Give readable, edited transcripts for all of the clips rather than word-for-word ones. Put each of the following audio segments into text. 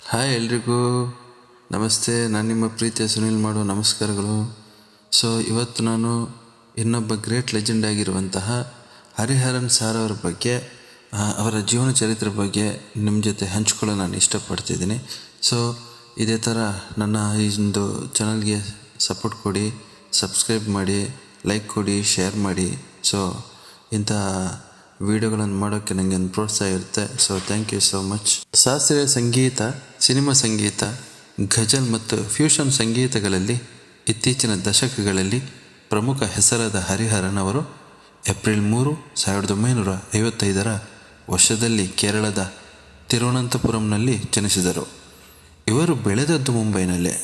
Hi ಎಲ್ರಿಗೂ ನಮಸ್ತೆ. ನಾನು ನಿಮ್ಮ ಪ್ರೀತಿಯ ಸುನಿಲ್ ಮಾಡೋ ನಮಸ್ಕಾರಗಳು. ಇವತ್ತು ನಾನು ಇನ್ನೊಬ್ಬ ಗ್ರೇಟ್ ಲೆಜೆಂಡ್ ಆಗಿರುವಂತಹ ಹರಿಹರನ್ ಸಾರ್ ಅವರ ಬಗ್ಗೆ, ಅವರ ಜೀವನ ಚರಿತ್ರೆ ಬಗ್ಗೆ ನಿಮ್ಮ ಜೊತೆ ಹಂಚ್ಕೊಳ್ಳೋ ನಾನು ಇಷ್ಟಪಡ್ತಿದ್ದೀನಿ. ಇದೇ ಥರ ನನ್ನ ಈ ಒಂದು ಚಾನಲ್ಗೆ ಸಪೋರ್ಟ್ ಕೊಡಿ, ಸಬ್ಸ್ಕ್ರೈಬ್ ಮಾಡಿ, ಲೈಕ್ ಕೊಡಿ, ಶೇರ್ ಮಾಡಿ. ಇಂಥ ವಿಡಿಯೋಗಳನ್ನು ಮಾಡೋಕ್ಕೆ ನನಗೆ ಒಂದು ಪ್ರೋತ್ಸಾಹ ಇರುತ್ತೆ. Thank you so much. ಶಾಸ್ತ್ರೀಯ ಸಂಗೀತ, ಸಿನಿಮಾ ಸಂಗೀತ, ಘಜಲ್ ಮತ್ತು ಫ್ಯೂಷನ್ ಸಂಗೀತಗಳಲ್ಲಿ ಇತ್ತೀಚಿನ ದಶಕಗಳಲ್ಲಿ ಪ್ರಮುಖ ಹೆಸರಾದ ಹರಿಹರನ್ ಅವರು ಏಪ್ರಿಲ್ 3, 1955 ವರ್ಷದಲ್ಲಿ ಕೇರಳದ ತಿರುವನಂತಪುರಂನಲ್ಲಿ ಜನಿಸಿದರು. ಇವರು ಬೆಳೆದದ್ದು ಮುಂಬೈನಲ್ಲೇ.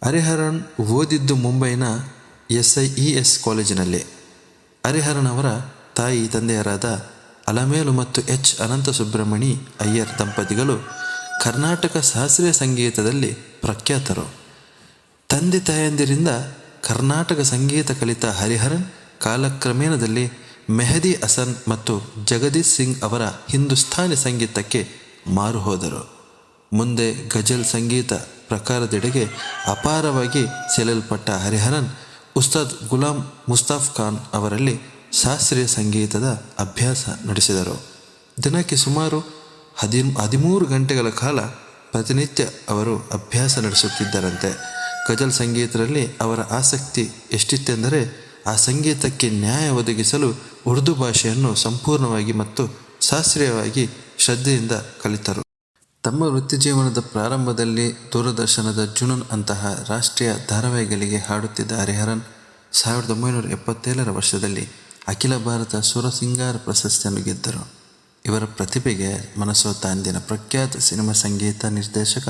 ಹರಿಹರನ್ ಓದಿದ್ದು ಮುಂಬೈನ SIES ಕಾಲೇಜಿನಲ್ಲಿ. ಹರಿಹರನ್ ಅವರ ತಾಯಿ ತಂದೆಯರಾದ ಅಲಮೇಲು ಮತ್ತು ಅನಂತಸುಬ್ರಹ್ಮಣಿ ಅಯ್ಯರ್ ದಂಪತಿಗಳು ಕರ್ನಾಟಕ ಶಾಸ್ತ್ರೀಯ ಸಂಗೀತದಲ್ಲಿ ಪ್ರಖ್ಯಾತರು. ತಂದೆ ತಾಯಂದಿರಿಂದ ಕರ್ನಾಟಕ ಸಂಗೀತ ಕಲಿತ ಹರಿಹರನ್ ಕಾಲಕ್ರಮೇಣದಲ್ಲಿ ಮೆಹದಿ ಹಸನ್ ಮತ್ತು ಜಗದೀಶ್ ಸಿಂಗ್ ಅವರ ಹಿಂದೂಸ್ಥಾನಿ ಸಂಗೀತಕ್ಕೆ ಮಾರು ಹೋದರು. ಮುಂದೆ ಗಜಲ್ ಸಂಗೀತ ಪ್ರಕಾರದೆಡೆಗೆ ಅಪಾರವಾಗಿ ಸೆಳೆಯಲ್ಪಟ್ಟ ಹರಿಹರನ್ ಉಸ್ತಾದ್ ಗುಲಾಮ್ ಮುಸ್ತಫಾ ಖಾನ್ ಅವರಲ್ಲಿ ಶಾಸ್ತ್ರೀಯ ಸಂಗೀತದ ಅಭ್ಯಾಸ ನಡೆಸಿದರು. ದಿನಕ್ಕೆ ಸುಮಾರು 13 ಗಂಟೆಗಳ ಕಾಲ ಪ್ರತಿನಿತ್ಯ ಅವರು ಅಭ್ಯಾಸ ನಡೆಸುತ್ತಿದ್ದರಂತೆ. ಗಜಲ್ ಸಂಗೀತದಲ್ಲಿ ಅವರ ಆಸಕ್ತಿ ಎಷ್ಟಿತ್ತೆಂದರೆ ಆ ಸಂಗೀತಕ್ಕೆ ನ್ಯಾಯ ಒದಗಿಸಲು ಉರ್ದು ಭಾಷೆಯನ್ನು ಸಂಪೂರ್ಣವಾಗಿ ಮತ್ತು ಶಾಸ್ತ್ರೀಯವಾಗಿ ಶ್ರದ್ಧೆಯಿಂದ ಕಲಿತರು. ತಮ್ಮ ವೃತ್ತಿಜೀವನದ ಪ್ರಾರಂಭದಲ್ಲಿ ದೂರದರ್ಶನದ ಜುನೂನ್ ಅಂತಹ ರಾಷ್ಟ್ರೀಯ ಧಾರಾವಾಹಿಗಳಿಗೆ ಹಾಡುತ್ತಿದ್ದ ಹರಿಹರನ್ 1977 ವರ್ಷದಲ್ಲಿ ಅಖಿಲ ಭಾರತ ಸುರಸಿಂಗಾರ ಪ್ರಶಸ್ತಿಯನ್ನು ಗೆದ್ದರು. ಇವರ ಪ್ರತಿಭೆಗೆ ಮನಸೋತ ಅಂದಿನ ಪ್ರಖ್ಯಾತ ಸಿನಿಮಾ ಸಂಗೀತ ನಿರ್ದೇಶಕ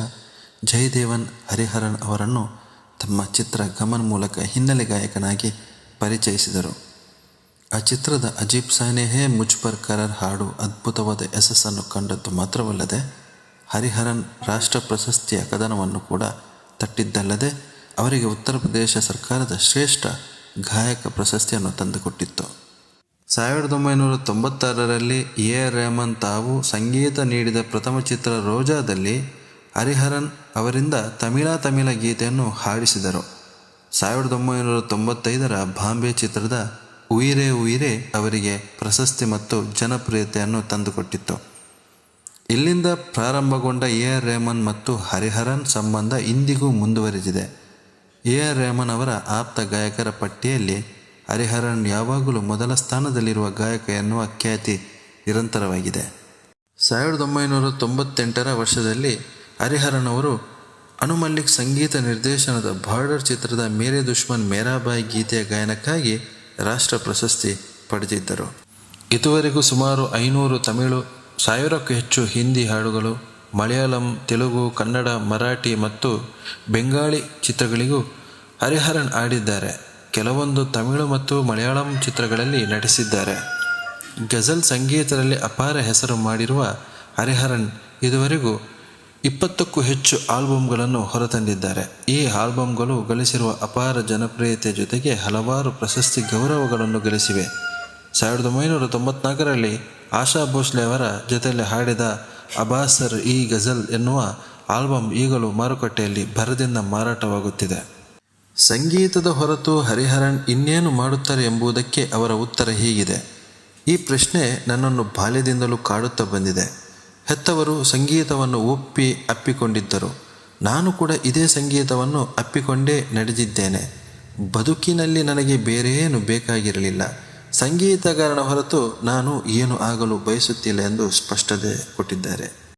ಜಯದೇವನ್ ಹರಿಹರನ್ ಅವರನ್ನು ತಮ್ಮ ಚಿತ್ರ ಗಮನ್ ಮೂಲಕ ಹಿನ್ನೆಲೆ ಗಾಯಕನಾಗಿ ಪರಿಚಯಿಸಿದರು. ಆ ಚಿತ್ರದ ಅಜೀಬ್ ಸಾನೆ ಹೇ ಮುಜ್ ಪರ್ ಕರರ್ ಹಾಡು ಅದ್ಭುತವಾದ ಯಶಸ್ಸನ್ನು ಕಂಡದ್ದು ಮಾತ್ರವಲ್ಲದೆ ಹರಿಹರನ್ ರಾಷ್ಟ್ರ ಪ್ರಶಸ್ತಿಯ ಕದನವನ್ನು ಕೂಡ ತಟ್ಟಿದ್ದಲ್ಲದೆ ಅವರಿಗೆ ಉತ್ತರ ಪ್ರದೇಶ ಸರ್ಕಾರದ ಶ್ರೇಷ್ಠ ಗಾಯಕ ಪ್ರಶಸ್ತಿಯನ್ನು ತಂದುಕೊಟ್ಟಿತ್ತು. 1996ರಲ್ಲಿ AR ರೆಹಮಾನ್ ತಾವು ಸಂಗೀತ ನೀಡಿದ ಪ್ರಥಮ ಚಿತ್ರ ರೋಜಾದಲ್ಲಿ ಹರಿಹರನ್ ಅವರಿಂದ ತಮಿಳ ಗೀತೆಯನ್ನು ಹಾಡಿಸಿದರು. 1995ರ ಬಾಂಬೆ ಚಿತ್ರದ ಉಯಿರೇ ಉಯಿರೇ ಅವರಿಗೆ ಪ್ರಶಸ್ತಿ ಮತ್ತು ಜನಪ್ರಿಯತೆಯನ್ನು ತಂದುಕೊಟ್ಟಿತ್ತು. ಇಲ್ಲಿಂದ ಪ್ರಾರಂಭಗೊಂಡ AR ರೆಹಮಾನ್ ಮತ್ತು ಹರಿಹರನ್ ಸಂಬಂಧ ಇಂದಿಗೂ ಮುಂದುವರಿದಿದೆ. AR ರೆಹಮಾನ್ ಅವರ ಆಪ್ತ ಗಾಯಕರ ಪಟ್ಟಿಯಲ್ಲಿ ಹರಿಹರನ್ ಯಾವಾಗಲೂ ಮೊದಲ ಸ್ಥಾನದಲ್ಲಿರುವ ಗಾಯಕ ಎನ್ನುವ ಖ್ಯಾತಿ ನಿರಂತರವಾಗಿದೆ. 1998ರ ವರ್ಷದಲ್ಲಿ ಹರಿಹರನ್ ಅವರು ಅನು ಮಲ್ಲಿಕ್ ಸಂಗೀತ ನಿರ್ದೇಶನದ ಬಾರ್ಡರ್ ಚಿತ್ರದ ಮೇರೆ ದುಶ್ಮನ್ ಮೇರಾ ಭಾಯ್ ಗೀತೆಯ ಗಾಯನಕ್ಕಾಗಿ ರಾಷ್ಟ್ರ ಪ್ರಶಸ್ತಿ ಪಡೆದಿದ್ದರು. ಇದುವರೆಗೂ ಸುಮಾರು 500 ತಮಿಳು, 1000ಕ್ಕೂ ಹೆಚ್ಚು ಹಿಂದಿ ಹಾಡುಗಳು, ಮಲಯಾಳಂ, ತೆಲುಗು, ಕನ್ನಡ, ಮರಾಠಿ ಮತ್ತು ಬೆಂಗಾಳಿ ಚಿತ್ರಗಳಿಗೂ ಹರಿಹರನ್ ಹಾಡಿದ್ದಾರೆ. ಕೆಲವೊಂದು ತಮಿಳು ಮತ್ತು ಮಲಯಾಳಂ ಚಿತ್ರಗಳಲ್ಲಿ ನಟಿಸಿದ್ದಾರೆ. ಗಜಲ್ ಸಂಗೀತದಲ್ಲಿ ಅಪಾರ ಹೆಸರು ಮಾಡಿರುವ ಹರಿಹರನ್ ಇದುವರೆಗೂ 20ಕ್ಕೂ ಹೆಚ್ಚು ಆಲ್ಬಮ್ಗಳನ್ನು ಹೊರತಂದಿದ್ದಾರೆ. ಈ ಆಲ್ಬಮ್ಗಳು ಗಳಿಸಿರುವ ಅಪಾರ ಜನಪ್ರಿಯತೆ ಜೊತೆಗೆ ಹಲವಾರು ಪ್ರಶಸ್ತಿ ಗೌರವಗಳನ್ನು ಗಳಿಸಿವೆ. 1994ರಲ್ಲಿ ಆಶಾ ಭೋಸ್ಲೆ ಅವರ ಜೊತೆಯಲ್ಲಿ ಹಾಡಿದ ಅಬಾಸರ್ ಈ ಗಜಲ್ ಎನ್ನುವ ಆಲ್ಬಮ್ ಈಗಲೂ ಮಾರುಕಟ್ಟೆಯಲ್ಲಿ ಭರದಿಂದ ಮಾರಾಟವಾಗುತ್ತಿದೆ. ಸಂಗೀತದ ಹೊರತು ಹರಿಹರನ್ ಇನ್ನೇನು ಮಾಡುತ್ತಾರೆ ಎಂಬುದಕ್ಕೆ ಅವರ ಉತ್ತರ ಹೀಗಿದೆ. ಈ ಪ್ರಶ್ನೆ ನನ್ನನ್ನು ಬಾಲ್ಯದಿಂದಲೂ ಕಾಡುತ್ತಾ ಬಂದಿದೆ. ಹೆತ್ತವರು ಸಂಗೀತವನ್ನು ಅಪ್ಪಿಕೊಂಡಿದ್ದರು. ನಾನು ಕೂಡ ಇದೇ ಸಂಗೀತವನ್ನು ಅಪ್ಪಿಕೊಂಡೇ ನಡೆದಿದ್ದೇನೆ. ಬದುಕಿನಲ್ಲಿ ನನಗೆ ಬೇರೇನು ಬೇಕಾಗಿರಲಿಲ್ಲ. ಸಂಗೀತಗಾರನ ಹೊರತು ನಾನು ಏನು ಆಗಲು ಬಯಸುತ್ತಿಲ್ಲ ಎಂದು ಸ್ಪಷ್ಟತೆ ಕೊಟ್ಟಿದ್ದಾರೆ.